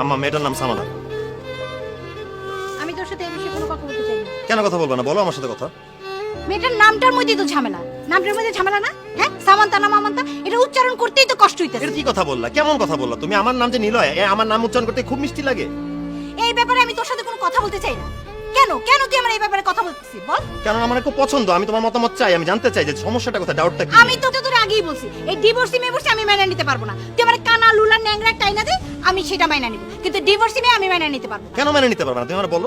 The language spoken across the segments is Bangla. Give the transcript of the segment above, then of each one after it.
আম্মা মেয়েটার নাম সামাদা। আমি তোর সাথে এই বিষয়ে কোনো কথা বলতে চাই না। কেন কথা বলবো না, বলো আমার সাথে কথা। মেয়েটার নামটার মধ্যেই তো ঝামেলা। নামটার মধ্যে ঝামেলা না? হ্যাঁ, সামান্তা না মামান্তা, এটা উচ্চারণ করতেই তো কষ্ট হইতেছে। এটা কি কথা বললা, কেমন কথা বললা তুমি? আমার নাম যে নিলয়, আমার নাম উচ্চারণ করতে খুব মিষ্টি লাগে। এই ব্যাপারে আমি তোর সাথে কোনো কথা বলতে চাই না। কেন কেন তুই আমার এই ব্যাপারে কথা বলতেছিস বল? কারণ আমার খুব পছন্দ, আমি তোমার মতামত চাই, আমি জানতে চাই যে সমস্যাটা কোথায়, ডাউটটা কি। আমি তো তোর আগেই বলছি, এই ডিভোর্সি মেভোর্সি আমি মেনে নিতে পারবো না। তুই আমার কানা লুলা ন্যাংরা টাইনা দে, আমি সেটা মেনে নিব, কিন্তু ডিভোর্সি মেয়ে আমি মেনে নিতে পারবো না। কেন মেনে নিতে পারবে না তুমি আমার বলো?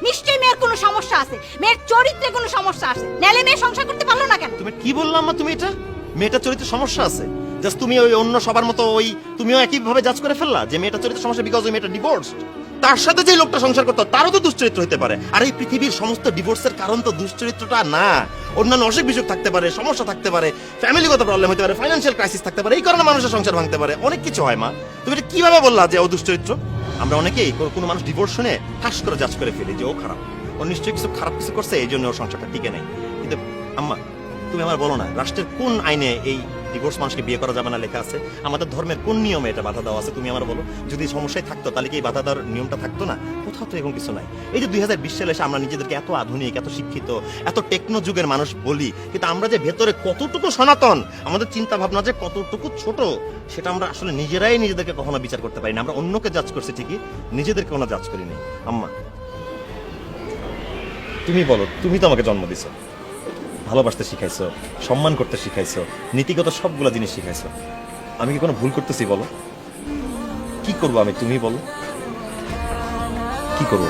নিশ্চয়ই মেয়ের কোনো সমস্যা আছে, মেয়ের চরিত্রে কোনো সমস্যা আছে, নালে মেয়ে সংসার করতে পারলো না কেন? তুমি কি বললাম মা তুমি? এটা মেয়েটার চরিত্রে সমস্যা আছে, জাস্ট তুমি ওই অন্য সবার মতো ওই তুমিও একই ভাবে জাজ করে ফেললা যে মেয়েটার চরিত্রে সমস্যা বিকজ ওই মেয়েটা ডিভোর্স। তার সাথে যে লোকটা সংসার করতো তারও তো দুশ্চরিত্র হতে পারে। আর এই পৃথিবীর সমস্ত ডিভোর্সের কারণ তো দুশ্চরিত্রটা না, অন্যান্য অসুখ বিসুখ থাকতে পারে, সমস্যা থাকতে পারে, ফ্যামিলিগত প্রবলেম হতে পারে, ফাইন্যান্সিয়াল ক্রাইসিস থাকতে পারে, এই কারণে মানুষের সংসার ভাঙতে পারে, অনেক কিছু হয়। মা তুমি এটা কিভাবে বললা যে ও দুশ্চরিত্র? আমরা অনেকেই কোনো মানুষ ডিভোর্স শুনে ঠাস করে জাজ করে ফেলি যে ও খারাপ, ও নিশ্চয়ই কিছু খারাপ কিছু করছে এই জন্য ওর সংসারটা টিকে নেই। কিন্তু আম্মা তুমি আমার বলো না, রাষ্ট্রের কোন আইনে এই ডিভোর্স মানুষকে বিয়ে করা যাবে না লেখা আছে? আমাদের ধর্মের কোন নিয়মে এটা বাধা দেওয়া আছে? তুমি আমার বলো। যদি সমস্যায় থাকতো তাহলে কি এই বাধা দেওয়ার নিয়মটা থাকতো না? কোথাও তো এরকম কিছু নাই। এই যে 2020 সালে এসে আমরা নিজেদেরকে এত আধুনিক, এত শিক্ষিত, এত টেকনো যুগের মানুষ বলি, কিন্তু আমরা যে ভেতরে কতটুকু সনাতন, আমাদের চিন্তা ভাবনা যে কতটুকু ছোট, সেটা আমরা আসলে নিজেরাই নিজেদেরকে কখনো বিচার করতে পারি না। আমরা অন্যকে জাজ করছি ঠিকই, নিজেদেরকে কোনো জাজ করিনি। আম্মা তুমি বলো, তুমি তো আমাকে জন্ম দিছো, ভালোবাসতে শিখাইছো, সম্মান করতে শিখাইছো, নীতিগত সবগুলা জিনিস শিখাইছো। আমি কি কোনো ভুল করতেছি বলো? কি করবো আমি, তুমি বলো, কি করবো?